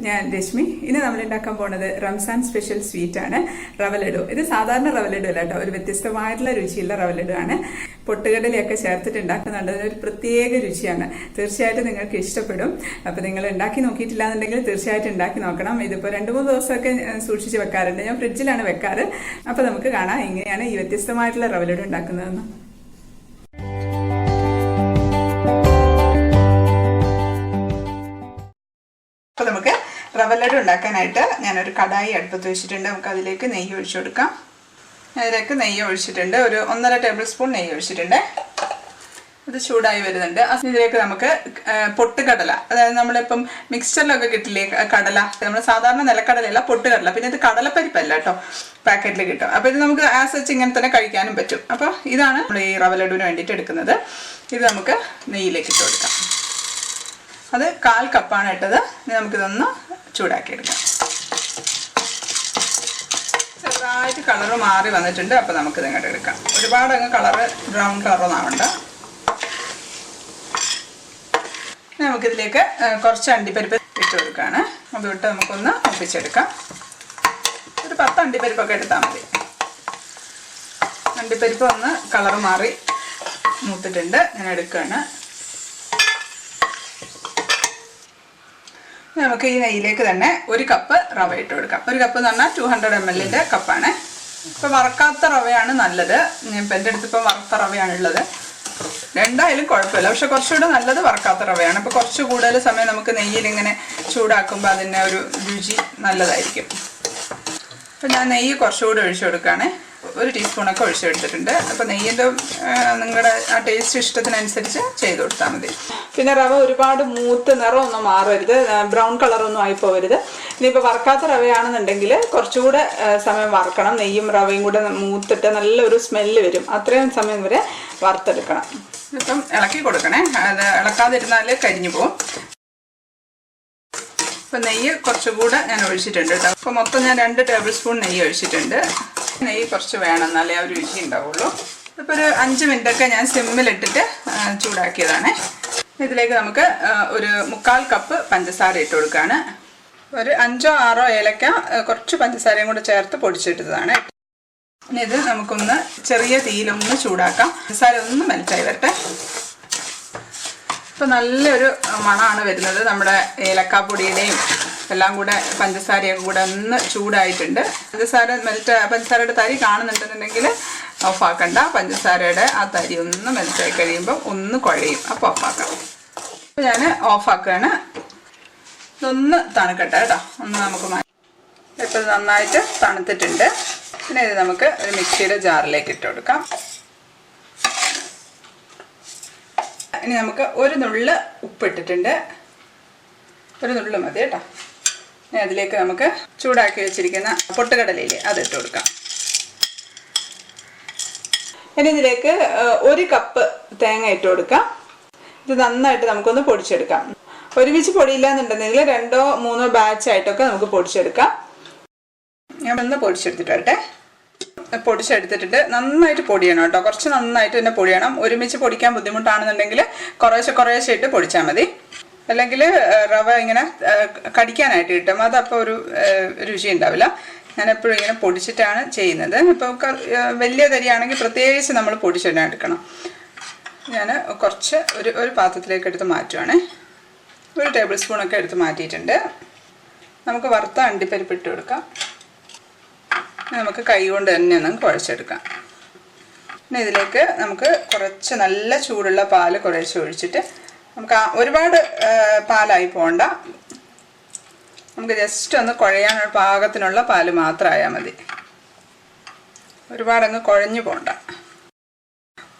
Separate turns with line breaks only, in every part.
ഞാൻ രശ്മി. ഇന്ന് നമ്മൾ ഉണ്ടാക്കാൻ പോകുന്നത് റംസാൻ സ്പെഷ്യൽ സ്വീറ്റ് ആണ്, റവ ലഡു. ഇത് സാധാരണ റവ ലഡു അല്ല കേട്ടോ, ഒരു വ്യത്യസ്തമായിട്ടുള്ള രുചിയുള്ള റവ ലഡു ആണ്. പൊട്ടുകടലയൊക്കെ ചേർത്തിട്ട് ഉണ്ടാക്കുന്നുണ്ട്, അതിനൊരു പ്രത്യേക രുചിയാണ്. തീർച്ചയായിട്ടും നിങ്ങൾക്ക് ഇഷ്ടപ്പെടും. അപ്പോൾ നിങ്ങൾ ഉണ്ടാക്കി നോക്കിയിട്ടില്ല എന്നുണ്ടെങ്കിൽ തീർച്ചയായിട്ടും ഉണ്ടാക്കി നോക്കണം. ഇതിപ്പോൾ 2-3 ദിവസമൊക്കെ സൂക്ഷിച്ച് വെക്കാറുണ്ട്, ഞാൻ ഫ്രിഡ്ജിലാണ് വെക്കാറ്. അപ്പോൾ നമുക്ക് കാണാം എങ്ങനെയാണ് ഈ വ്യത്യസ്തമായിട്ടുള്ള റവ ലഡു ഉണ്ടാക്കുന്നതെന്ന്. അപ്പോൾ നമുക്ക് റവ ലഡു ഉണ്ടാക്കാനായിട്ട് ഞാനൊരു കടായി അടുപ്പത്ത് വെച്ചിട്ടുണ്ട്. നമുക്ക് അതിലേക്ക് നെയ്യ് ഒഴിച്ചു കൊടുക്കാം. അതിലേക്ക് നെയ്യ് ഒഴിച്ചിട്ടുണ്ട്, ഒരു 1.5 ടേബിൾ സ്പൂൺ നെയ്യ് ഒഴിച്ചിട്ടുണ്ട്. ഇത് ചൂടായി വരുന്നുണ്ട്. ഇതിലേക്ക് നമുക്ക് പൊട്ടുകടല, അതായത് നമ്മളിപ്പം മിക്സ്ചറിലൊക്കെ കിട്ടില്ലേ കടല, നമ്മൾ സാധാരണ നിലക്കടലയല്ല, പൊട്ടുകടല. പിന്നെ ഇത് കടലപ്പരിപ്പല്ല കേട്ടോ, പാക്കറ്റിൽ കിട്ടും. അപ്പോൾ ഇത് നമുക്ക് ആസ് വെച്ച് ഇങ്ങനെ തന്നെ കഴിക്കാനും പറ്റും. അപ്പോൾ ഇതാണ് നമ്മൾ ഈ റവ ലഡുവിന് വേണ്ടിയിട്ട് എടുക്കുന്നത്. ഇത് നമുക്ക് നെയ്യിലേക്ക് ഇട്ട് കൊടുക്കാം. അത് 1/4 കപ്പാണ് ഇട്ടത്. ഇനി നമുക്കിതൊന്ന് ചൂടാക്കിയെടുക്കാം. ചെറുതായിട്ട് കളറ് മാറി വന്നിട്ടുണ്ട്. അപ്പോൾ നമുക്കിത് ഇങ്ങോട്ട് എടുക്കാം. ഒരുപാട് അങ്ങ് കളറ് ബ്രൗൺ കളറൊന്നും ആവണ്ട. നമുക്കിതിലേക്ക് കുറച്ച് അണ്ടിപ്പരിപ്പ് ഇട്ട് കൊടുക്കുകയാണ്. അതിട്ട് നമുക്കൊന്ന് ഒപ്പിച്ചെടുക്കാം. ഒരു 10 അണ്ടിപ്പരിപ്പൊക്കെ എടുത്താൽ മതി. അണ്ടിപ്പരിപ്പ് ഒന്ന് കളറ് മാറി മൂത്തിട്ടുണ്ട്, ഞാൻ എടുക്കുകയാണ്. നമുക്ക് ഈ നെയ്യിലേക്ക് തന്നെ 1 കപ്പ് റവ ഇട്ട് കൊടുക്കാം. 1 കപ്പ് എന്ന് പറഞ്ഞാൽ 200 ml കപ്പാണ്. ഇപ്പോൾ വറക്കാത്ത റവയാണ് നല്ലത്. ഇപ്പം എൻ്റെ അടുത്ത് ഇപ്പോൾ വറുത്ത റവയാണുള്ളത്. രണ്ടായാലും കുഴപ്പമില്ല, പക്ഷെ കുറച്ചുകൂടെ നല്ലത് വറക്കാത്ത റവയാണ്. അപ്പോൾ കുറച്ച് കൂടുതൽ സമയം നമുക്ക് നെയ്യിലിങ്ങനെ ചൂടാക്കുമ്പോൾ അതിൻ്റെ ഒരു രുചി നല്ലതായിരിക്കും. അപ്പോൾ ഞാൻ നെയ്യ് കുറച്ചുകൂടി ഒഴിച്ചു കൊടുക്കുകയാണ്. 1 ടീസ്പൂണൊക്കെ ഒഴിച്ചെടുത്തിട്ടുണ്ട്. അപ്പോൾ നെയ്യിൻ്റെ നിങ്ങളുടെ ആ ടേസ്റ്റ് ഇഷ്ടത്തിനനുസരിച്ച് ചെയ്ത് കൊടുത്താൽ മതി. പിന്നെ റവ ഒരുപാട് മൂത്ത് നിറമൊന്നും മാറരുത്, ബ്രൗൺ കളറൊന്നും ആയിപ്പോവരുത്. ഇനിയിപ്പോൾ വറക്കാത്ത റവയാണെന്നുണ്ടെങ്കിൽ കുറച്ചുകൂടെ സമയം വറക്കണം. നെയ്യും റവയും കൂടെ മൂത്തിട്ട് നല്ലൊരു സ്മെല്ല് വരും. അത്രയും സമയം വരെ വറുത്തെടുക്കണം. ഇപ്പം ഇളക്കി കൊടുക്കണേ, അത് ഇളക്കാതിരുന്നാൽ കരിഞ്ഞു പോകും. ഇപ്പം നെയ്യ് കുറച്ചുകൂടെ ഞാൻ ഒഴിച്ചിട്ടുണ്ട് കേട്ടോ. അപ്പോൾ മൊത്തം ഞാൻ 2 ടേബിൾ സ്പൂൺ നെയ്യ് ഒഴിച്ചിട്ടുണ്ട്. നെയ്യ് കുറച്ച് വേണം, എന്നാലേ ആ ഒരു രുചി ഉണ്ടാവുള്ളൂ. ഇപ്പോൾ ഒരു 5 മിനിറ്റൊക്കെ ഞാൻ സിമ്മിലിട്ടിട്ട് ചൂടാക്കിയതാണ്. ഇതിലേക്ക് നമുക്ക് ഒരു 1/4 കപ്പ് പഞ്ചസാര ഇട്ട് കൊടുക്കുകയാണ്. ഒരു 5-6 ഏലക്ക കുറച്ച് പഞ്ചസാരയും കൂടെ ചേർത്ത് പൊടിച്ചിട്ടതാണ്. ഇനി ഇത് നമുക്കൊന്ന് ചെറിയ തീയിലൊന്ന് ചൂടാക്കാം. പഞ്ചസാര ഒന്ന് മെൽറ്റായി വരട്ടെ. ഇപ്പോൾ നല്ലൊരു മണമാണ് വരുന്നത്. നമ്മുടെ ഏലക്കാപ്പൊടിയുടെയും എല്ലാം കൂടെ പഞ്ചസാരയൊക്കെ കൂടെ ഒന്ന് ചൂടായിട്ടുണ്ട്. പഞ്ചസാരയുടെ തരി കാണുന്നുണ്ടെന്നുണ്ടെങ്കിൽ ഓഫാക്കണ്ട. പഞ്ചസാരയുടെ ആ തരി ഒന്ന് മെൽറ്റായി കഴിയുമ്പോൾ ഒന്ന് കുഴയും, അപ്പോൾ ഓഫാക്കാം. അപ്പോൾ ഞാൻ ഓഫാക്കുകയാണ്. ഇതൊന്ന് തണുക്കട്ടെ കേട്ടോ, ഒന്ന് നമുക്ക് മാറ്റി. ഇപ്പോൾ നന്നായിട്ട് തണുത്തിട്ടുണ്ട്. പിന്നെ ഇത് നമുക്ക് ഒരു മിക്സിയുടെ ജാറിലേക്ക് ഇട്ട് കൊടുക്കാം. ഇനി നമുക്ക് 1 നുള്ള് ഉപ്പിട്ടിട്ടുണ്ട്, 1 നുള്ള് മതി കേട്ടോ. ഇനി അതിലേക്ക് നമുക്ക് ചൂടാക്കി വെച്ചിരിക്കുന്ന പൊട്ടുകടലയില്ലേ അതിട്ട് കൊടുക്കാം. ഇനി ഇതിലേക്ക് 1 കപ്പ് തേങ്ങ ഇട്ട് കൊടുക്കാം. ഇത് നന്നായിട്ട് നമുക്കൊന്ന് പൊടിച്ചെടുക്കാം. ഒരുമിച്ച് പൊടിയില്ല എന്നുണ്ടെങ്കിൽ 2-3 ബാച്ചായിട്ടൊക്കെ നമുക്ക് പൊടിച്ചെടുക്കാം. ഞാൻ ഒന്ന് പൊടിച്ചെടുത്തിട്ട് വരട്ടെ. പൊടിച്ചെടുത്തിട്ട് നന്നായിട്ട് പൊടിയണം കേട്ടോ, കുറച്ച് നന്നായിട്ട് തന്നെ പൊടിയണം. ഒരുമിച്ച് പൊടിക്കാൻ ബുദ്ധിമുട്ടാണെന്നുണ്ടെങ്കിൽ കുറേശ്ശെ ഇട്ട് പൊടിച്ചാൽ മതി. അല്ലെങ്കിൽ റവ ഇങ്ങനെ കടിക്കാനായിട്ട് കിട്ടും, അതപ്പോൾ ഒരു രുചി ഉണ്ടാവില്ല. ഞാനെപ്പോഴും ഇങ്ങനെ പൊടിച്ചിട്ടാണ് ചെയ്യുന്നത്. ഇപ്പോൾ വലിയ തരിയാണെങ്കിൽ പ്രത്യേകിച്ച് നമ്മൾ പൊടിച്ചിടാൻ എടുക്കണം. ഞാൻ കുറച്ച് ഒരു പാത്രത്തിലേക്ക് എടുത്ത് മാറ്റുവാണ്. 1 ടേബിൾ സ്പൂണൊക്കെ എടുത്ത് മാറ്റിയിട്ടുണ്ട്. നമുക്ക് വറുത്ത അണ്ടിപ്പരിപ്പ് ഇട്ട് കൊടുക്കാം. നമുക്ക് കൈ കൊണ്ട് തന്നെ ഒന്ന് കുഴച്ചെടുക്കാം. പിന്നെ ഇതിലേക്ക് നമുക്ക് കുറച്ച് നല്ല ചൂടുള്ള പാല് കുറേശ്ശെ ഒഴിച്ചിട്ട്, നമുക്ക് ഒരുപാട് പാലായി പോകണ്ട, നമുക്ക് ജസ്റ്റ് ഒന്ന് കുഴയാനുള്ള പാകത്തിനുള്ള പാല് മാത്രമായാൽ മതി. ഒരുപാടങ്ങ് കുഴഞ്ഞു പോകണ്ട.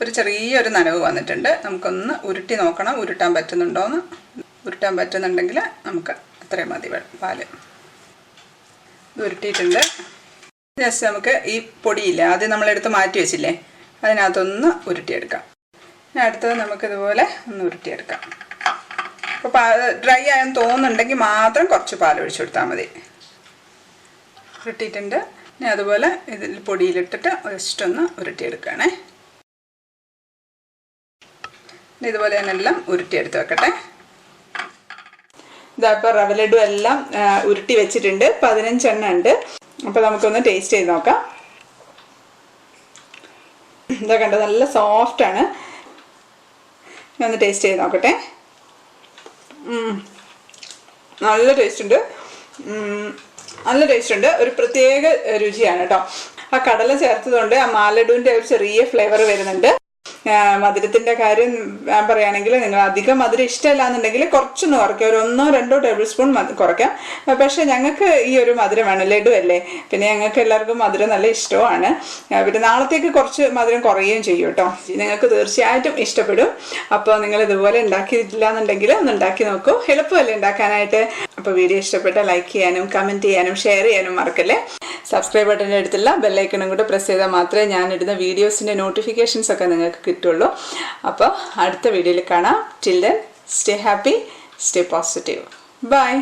ഒരു ചെറിയൊരു നനവ് വന്നിട്ടുണ്ട്. നമുക്കൊന്ന് ഉരുട്ടി നോക്കണം, ഉരുട്ടാൻ പറ്റുന്നുണ്ടോയെന്ന്. ഉരുട്ടാൻ പറ്റുന്നുണ്ടെങ്കിൽ നമുക്ക് അത്രയും മതി പാല്. ഇത് ഉരുട്ടിയിട്ടുണ്ട്. ജസ്റ്റ് നമുക്ക് ഈ പൊടിയില്ലേ ആദ്യം നമ്മളെടുത്ത് മാറ്റി വെച്ചില്ലേ, അതിനകത്തൊന്ന് ഉരുട്ടിയെടുക്കാം. അടുത്തത് നമുക്കിതുപോലെ ഒന്ന് ഉരുട്ടിയെടുക്കാം. അപ്പോൾ ഡ്രൈ ആയെന്ന് തോന്നുന്നുണ്ടെങ്കിൽ മാത്രം കുറച്ച് പാൽ ഒഴിച്ചു കൊടുത്താൽ മതി. ഉരുട്ടിയിട്ടുണ്ട്. ഇനി അതുപോലെ ഇതിൽ പൊടിയിലിട്ടിട്ട് ജസ്റ്റ് ഒന്ന് ഉരുട്ടിയെടുക്കുകയാണേ. ഇതുപോലെ തന്നെ എല്ലാം ഉരുട്ടിയെടുത്ത് വെക്കട്ടെ. ഇതപ്പോൾ റവ ലഡു എല്ലാം ഉരുട്ടി വെച്ചിട്ടുണ്ട്. 15 എണ്ണം ഉണ്ട്. അപ്പോൾ നമുക്കൊന്ന് ടേസ്റ്റ് ചെയ്ത് നോക്കാം. ഇതാ കണ്ടോ, നല്ല സോഫ്റ്റാണ്. ഞാൻ ഒന്ന് ടേസ്റ്റ് ചെയ്ത് നോക്കട്ടെ. നല്ല ടേസ്റ്റ് ഉണ്ട്. നല്ല ടേസ്റ്റ് ഉണ്ട്. ഒരു പ്രത്യേക രുചിയാണ് കേട്ടോ. ആ കടല ചേർത്തതുകൊണ്ട് ആ മാലഡുവിൻ്റെ ഒരു ചെറിയ ഫ്ലേവർ വരുന്നുണ്ട്. മധുരത്തിൻ്റെ കാര്യം ഞാൻ പറയുകയാണെങ്കിൽ നിങ്ങൾ അധികം മധുരം ഇഷ്ടമല്ല എന്നുണ്ടെങ്കിൽ കുറച്ചൊന്ന് കുറയ്ക്കാം, ഒരു 1-2 ടേബിൾ സ്പൂൺ കുറയ്ക്കാം. പക്ഷേ ഞങ്ങൾക്ക് ഈ ഒരു മധുരം വേണം, ലഡു അല്ലേ, പിന്നെ ഞങ്ങൾക്ക് എല്ലാവർക്കും മധുരം നല്ല ഇഷ്ടമാണ്. പിന്നെ നാളത്തേക്ക് കുറച്ച് മധുരം കുറയുകയും ചെയ്യും കേട്ടോ. നിങ്ങൾക്ക് തീർച്ചയായിട്ടും ഇഷ്ടപ്പെടും. അപ്പോൾ നിങ്ങൾ ഇതുപോലെ ഉണ്ടാക്കിയിട്ടില്ല എന്നുണ്ടെങ്കിൽ ഒന്ന് ഉണ്ടാക്കി നോക്കൂ. എളുപ്പമല്ലേ ഉണ്ടാക്കാനായിട്ട്. അപ്പോൾ വീഡിയോ ഇഷ്ടപ്പെട്ടാൽ ലൈക്ക് ചെയ്യാനും കമൻറ്റ് ചെയ്യാനും ഷെയർ ചെയ്യാനും മറക്കല്ലേ. സബ്സ്ക്രൈബ് ബട്ടൻ്റെ അടുത്തുള്ള ബെല്ലൈക്കണും കൂടെ പ്രസ് ചെയ്താൽ മാത്രമേ ഞാനിടുന്ന വീഡിയോസിൻ്റെ നോട്ടിഫിക്കേഷൻസ് ഒക്കെ നിങ്ങൾക്ക് കിട്ടുള്ളൂ. അപ്പോൾ അടുത്ത വീഡിയോയിൽ കാണാം. Till then stay happy, stay positive. By.